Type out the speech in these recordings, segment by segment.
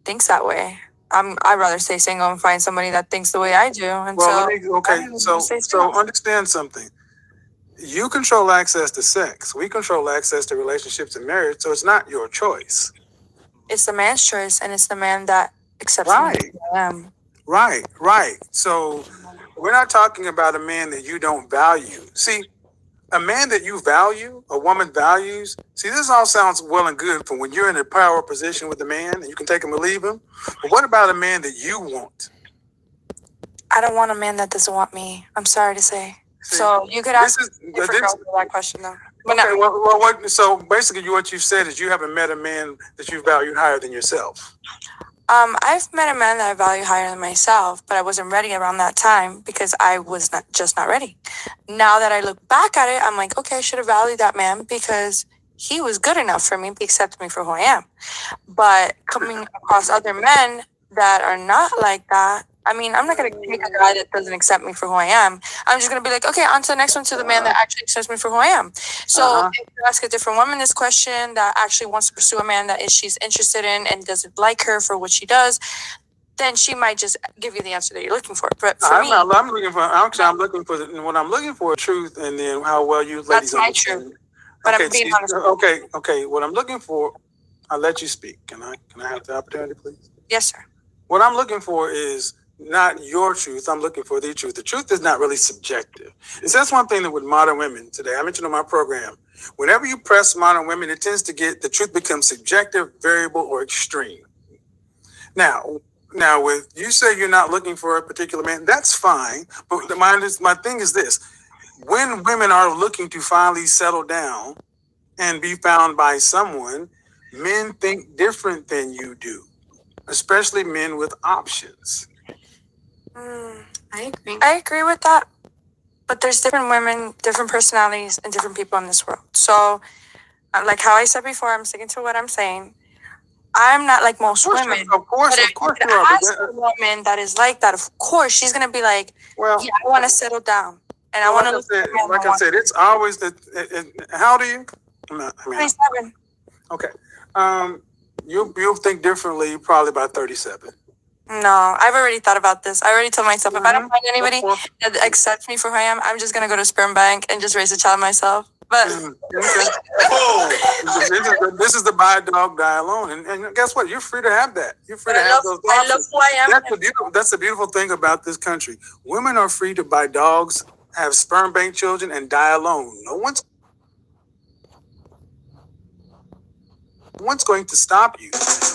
thinks that way. I'd rather stay single and find somebody that thinks the way I do. And Well, so okay, I'm gonna so stay single. understand something. You control access to sex. We control access to relationships and marriage, so it's not your choice. It's the man's choice, and it's the man that accepts me Right, who I am. right. So we're not talking about a man that you don't value. See, a man that you value, a woman values. See, this all sounds well and good for when you're in a power position with a man and you can take him or leave him. But what about a man that you want? I don't want a man that doesn't want me. I'm sorry to say. See, So you could this ask is different this. girls that question though, but not Okay, me. well, what? So basically, what you've said is you haven't met a man that you valued higher than yourself. I've met a man that I value higher than myself, but I wasn't ready around that time because I was not ready. Now that I look back at it, I'm like, okay, I should have valued that man because he was good enough for me, he accepted me for who I am. But coming across other men that are not like that, I mean, I'm not gonna take a guy that doesn't accept me for who I am. I'm just gonna be like, okay, on to the next one, to the man that actually accepts me for who I am. So if you ask a different woman this question that actually wants to pursue a man that is she's interested in and doesn't like her for what she does, then she might just give you the answer that you're looking for. But for I'm me, not. I'm looking for. Actually, I'm looking for. What I'm looking for is truth, and then how well you that's ladies my truth. understand. But Okay, I'm being see, honest with you. okay. What I'm looking for, I'll let you speak. Can I have the opportunity, please? Yes, sir. What I'm looking for is not your truth. I'm looking for the truth. The truth is not really subjective. And so that's one thing that with modern women today. I mentioned on my program, whenever you press modern women, it tends to get the truth becomes subjective, variable, or extreme. Now, with you say you're not looking for a particular man, that's fine. But my thing is this: when women are looking to finally settle down and be found by someone, men think different than you do, especially men with options. I agree with that. But there's different women, different personalities, and different people in this world. So, like how I said before, I'm sticking to what I'm saying. I'm not like most women. Of course, But if of course you you are. ask a woman that is like that, of course she's gonna be like, Well, "Yeah, I want to settle down, and I well, want to look for a man that wants it's always the. How old are you? I mean, 27." okay. Um, you'll think differently probably by 37. No, I've already thought about this. I already told myself if I don't find anybody Well, that accepts me for who I am, I'm just gonna go to sperm bank and just raise a child myself. But okay. This is the buy a dog, die alone, and guess what? You're free to have that. You're free but to have those I love options. who I am. That's the beautiful thing about this country. Women are free to buy dogs, have sperm bank children, and die alone. No one's going to stop you.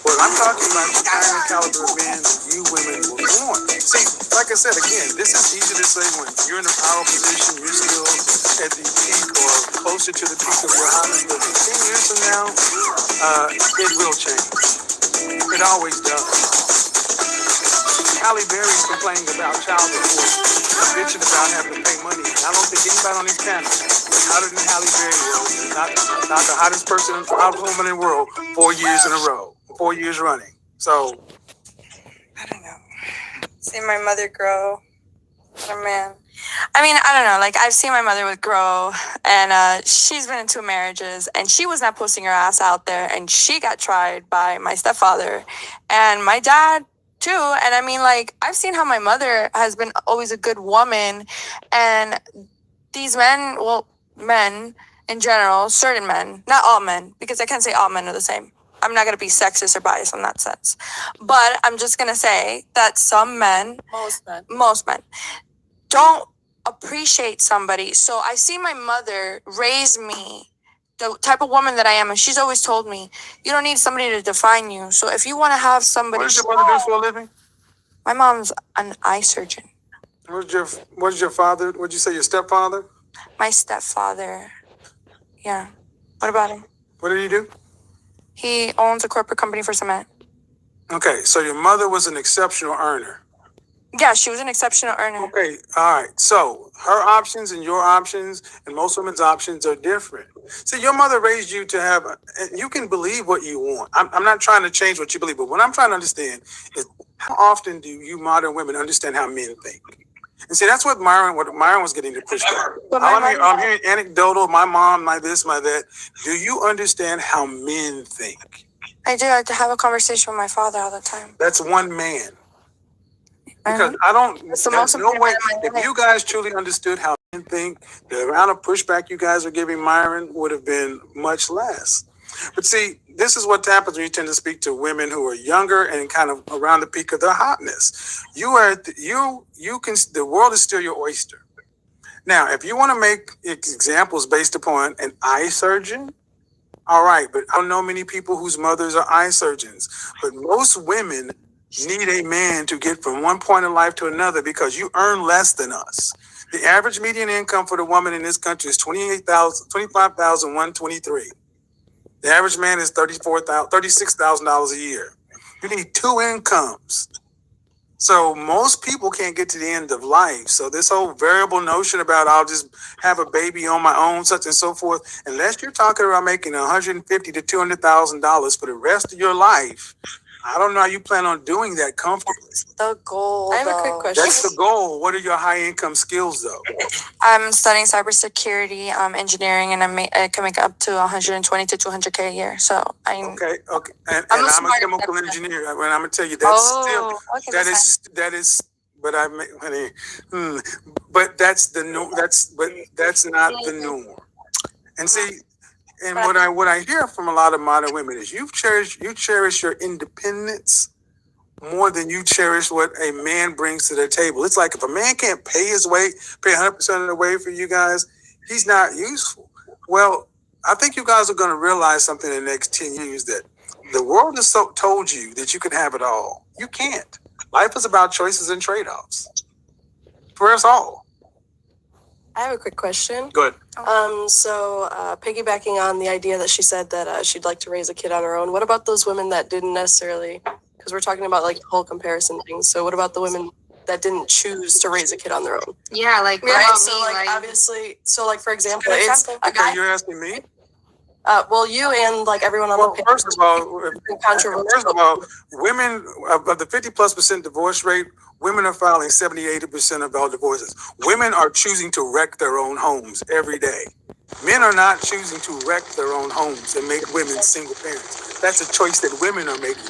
But I'm talking about the kind of caliber of men that you women will want. See, like I said again, this is easy to say when you're in a power position, you're still at the peak or closer to the peak of your highs. But 10 years from now, it will change. It always does. Halle Berry's complaining about child support, bitching about having to pay money. I don't think anybody on this panel is hotter than Halle Berry was. Not the hottest hottest woman in the world 4 years in a row, 4 years running. So I don't know. See my mother grow. What a man. I mean, I don't know. Like I've seen my mother would grow, and she's been in 2 marriages, and she was not posting her ass out there, and she got tried by my stepfather, and my dad too. And I mean, like I've seen how my mother has been always a good woman, and these men, well, men in general, certain men, not all men, because I can't say all men are the same. I'm not going to be sexist or biased in that sense. But I'm just going to say that some men, most men, don't appreciate somebody. So I see my mother raise me the type of woman that I am, and she's always told me, you don't need somebody to define you. So if you want to have somebody, what does your mother do for a living? My mom's an eye surgeon. What is your father? What'd you say? Your stepfather? My stepfather. Yeah. What about him? What did he do? He owns a corporate company for cement. Okay, so your mother was an exceptional earner. Yeah, she was an exceptional earner. Okay, all right. So her options and your options and most women's options are different. See, your mother raised you to have, and you can believe what you want. I'm not trying to change what you believe, but what I'm trying to understand is how often do you modern women understand how men think? And see, that's what Myron was getting to push back. I'm hearing anecdotal, my mom, my this, my that. Do you understand how men think? I do. I have to have a conversation with my father all the time. That's one man. Because I don't, It's the there's most no way, important man in my if you guys truly understood how men think, the amount of pushback you guys are giving Myron would have been much less. But see, this is what happens when you tend to speak to women who are younger and kind of around the peak of their hotness. You are, you can, the world is still your oyster. Now, if you want to make examples based upon an eye surgeon, all right, but I don't know many people whose mothers are eye surgeons. But most women need a man to get from one point in life to another because you earn less than us. The average median income for the woman in this country is $25,123. The average man is $36,000 a year. You need two incomes. So most people can't get to the end of life. So this whole variable notion about I'll just have a baby on my own, such and so forth, unless you're talking about making $150,000 to $200,000 for the rest of your life, I don't know how you plan on doing that comfortably. The goal. I have a quick question. That's the goal. What are your high income skills though? I'm studying cybersecurity, engineering, and I can make up to 120 to 200K a year. So Okay. And I'm a I'm a smart chemical person. engineer. And I'm gonna tell you that's still okay, that is but but that's the no that's not the norm. And see, and what I hear from a lot of modern women is you cherish your independence more than you cherish what a man brings to their table. It's like if a man can't pay his way, pay 100% of the way for you guys, he's not useful. Well, I think you guys are going to realize something in the next 10 years, that the world has told you that you can have it all. You can't. Life is about choices and trade-offs for us all. I have a quick question. Good. So piggybacking on the idea that she said that she'd like to raise a kid on her own, what about those women that didn't necessarily, because we're talking about like the whole comparison thing. So what about the women that didn't choose to raise a kid on their own? Yeah, like what Right. about So me? like obviously, so like for example, Good it's example. a Okay, guy. you're asking me? Well, you and like everyone on Well, the first of all, controversial. women of the 50+% divorce rate, women are filing 70-80% of all divorces. Women are choosing to wreck their own homes every day. Men are not choosing to wreck their own homes and make women single parents. That's a choice that women are making.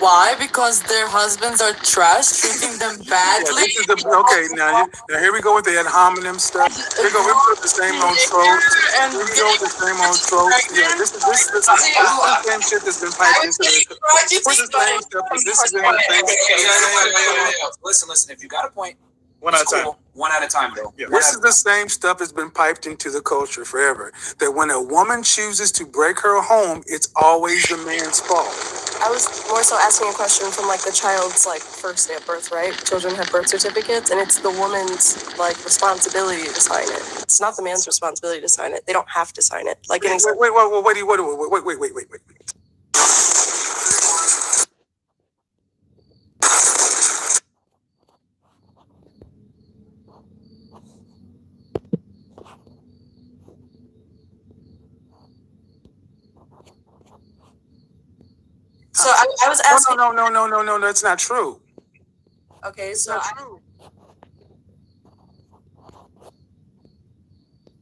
Why? Because their husbands are trash, treating them Yeah, badly. this is the okay. Now here we go with the ad hominem stuff. Here we go. We put the same old tropes. Here we go with the same old tropes. Yeah, this is the same shit that's been piped into the. This is the same stuff. This is the same. Listen. If you got a point, One at a time. One at a time, bro. This is the same stuff that's been piped into the culture forever. That when a woman chooses to break her home, it's always the man's fault. I was more so asking a question from like the child's like first day of birth, right? Children have birth certificates, and it's the woman's like responsibility to sign it. It's not the man's responsibility to sign it. They don't have to sign it. Like an example. Wait. So I was asking. No, that's not true. Okay, so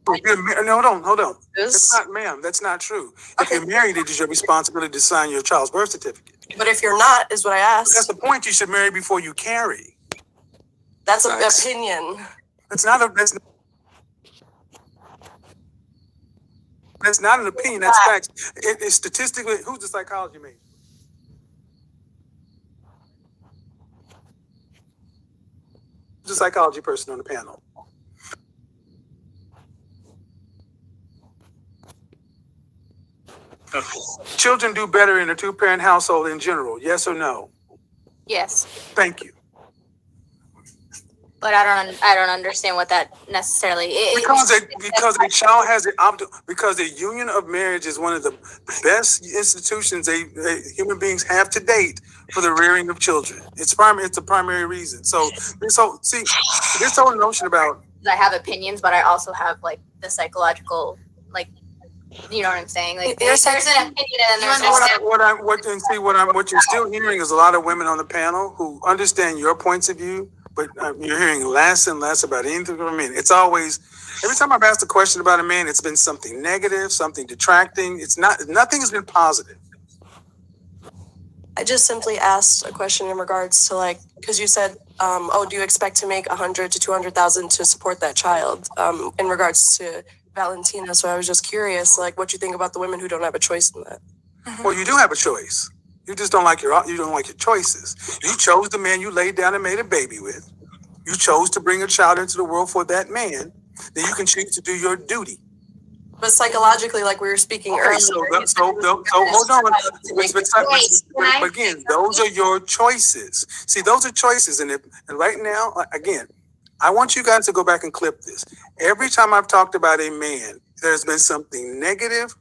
Hold on. That's not, ma'am. That's not true. If you're married, it is your responsibility to sign your child's birth certificate. but if you're not, is what I That's asked. the point. You should marry before you carry. That's an opinion. That's not an opinion. That's facts. It's statistically. Who's the psychology major? Who's the psychology person on the panel? Children do better in a two-parent household in general. Yes or no? Yes, Thank you. but I don't understand what that necessarily is. Because a child has because a union of marriage is one of the best institutions human beings have to date for the rearing of children. It's a primary reason. So this whole notion about I have opinions, but I also have like the psychological, like, you know what I'm saying? Like there's an opinion and then there's what you're still hearing is a lot of women on the panel who understand your points of view, but you're hearing less and less about anything from men. It's always, every time I've asked a question about a man, it's been something negative, something detracting. Nothing has been positive. I just simply asked a question in regards to like, because you said, oh, do you expect to make 100 to 200,000 to support that child? In regards to Valentina, so I was just curious, like, what you think about the women who don't have a choice in that. Well, you do have a choice. You just don't like your choices. You chose the man you laid down and made a baby with. You chose to bring a child into the world for that man. Then you can choose to do your duty. But psychologically, like we were speaking earlier. So hold on. But again, those are your choices. See, those are choices. And right now, again, I want you guys to go back and clip this. Every time I've talked about a man, there's been something negative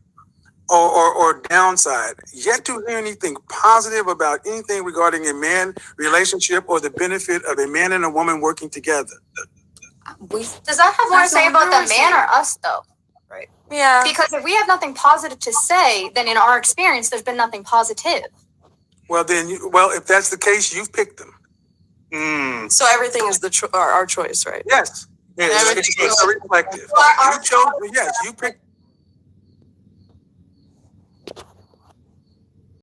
or downside. Yet to hear anything positive about anything regarding a man relationship or the benefit of a man and a woman working together. Does that have more to say about the man or us, though? Yeah. Because if we have nothing positive to say, then in our experience, there's been nothing positive. Well, if that's the case, you've picked them. So everything is our choice, right? Yes. It's reflective. You picked